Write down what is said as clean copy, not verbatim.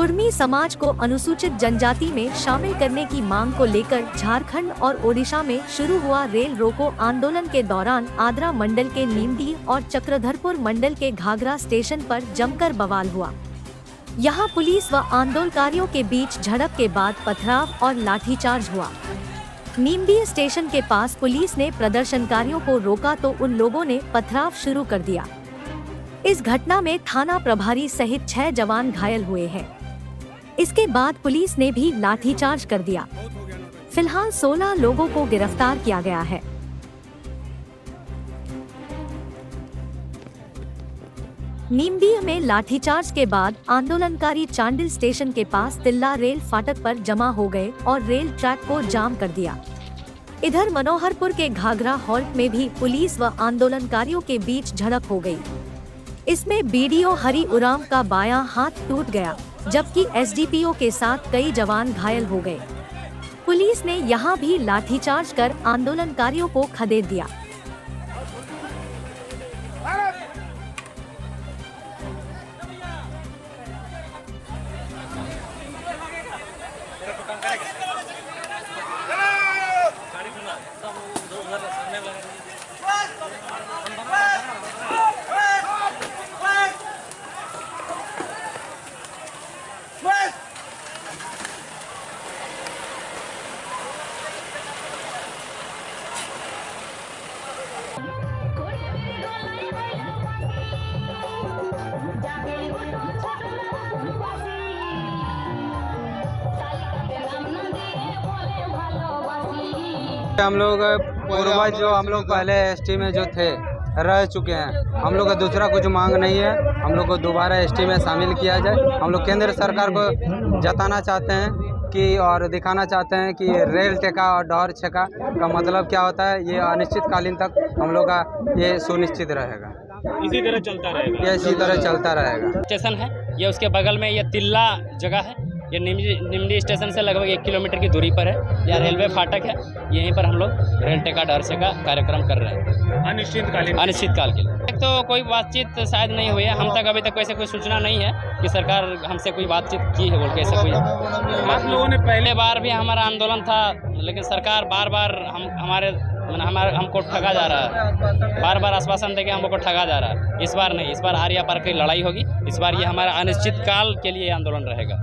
कुर्मी समाज को अनुसूचित जनजाति में शामिल करने की मांग को लेकर झारखंड और ओडिशा में शुरू हुआ रेल रोको आंदोलन के दौरान आद्रा मंडल के नीमडी और चक्रधरपुर मंडल के घाघरा स्टेशन पर जमकर बवाल हुआ। यहां पुलिस व आंदोलनकारियों के बीच झड़प के बाद पथराव और लाठीचार्ज हुआ। नीमडी स्टेशन के पास पुलिस ने प्रदर्शनकारियों को रोका तो उन लोगों ने पथराव शुरू कर दिया। इस घटना में थाना प्रभारी सहित 6 जवान घायल हुए हैं। इसके बाद पुलिस ने भी लाठीचार्ज कर दिया। फिलहाल 16 लोगों को गिरफ्तार किया गया है। नीमडी में लाठीचार्ज के बाद आंदोलनकारी चांडिल स्टेशन के पास तिल्ला रेल फाटक पर जमा हो गए और रेल ट्रैक को जाम कर दिया। इधर मनोहरपुर के घाघरा हॉल्ट में भी पुलिस व आंदोलनकारियों के बीच झड़प हो गई। इसमें बीडीओ हरि उराम का बायां हाथ टूट गया, जबकि एसडीपीओ के साथ कई जवान घायल हो गए। पुलिस ने यहां भी लाठीचार्ज कर आंदोलनकारियों को खदेड़ दिया। हम लोग पूर्वज जो हम लोग पहले एसटी में जो थे रह चुके हैं, हम लोग का दूसरा कुछ मांग नहीं है। हम लोग को दोबारा एसटी में शामिल किया जाए। हम लोग केंद्र सरकार को जताना चाहते हैं कि और दिखाना चाहते हैं कि रेल टेका और डॉर छेका का मतलब क्या होता है। ये अनिश्चितकालीन तक हम लोग का ये सुनिश्चित रहेगा, इसी तरह चलता रहेगा। ये इसी तरह चलता रहेगा। स्टेशन है ये, उसके बगल में ये तिल्ला जगह है। ये निमडी स्टेशन से लगभग 1 किलोमीटर की दूरी पर है। यह रेलवे फाटक है। यहीं पर हम लोग रेल टेका डरसे का कार्यक्रम कर रहे हैं अनिश्चित काल के लिए। एक तो कोई बातचीत शायद नहीं हुई है। हम तक अभी तक वैसे कोई सूचना नहीं है कि सरकार हमसे कोई बातचीत की है बोल के। ऐसा कोई आप लोगों ने पहले बार भी हमारा आंदोलन था, लेकिन सरकार बार बार हमको ठगा जा रहा है। बार बार आश्वासन देके हमको ठगा जा रहा है। इस बार नहीं, इस बार आर्या पार की लड़ाई होगी। इस बार ये हमारा अनिश्चित काल के लिए आंदोलन रहेगा।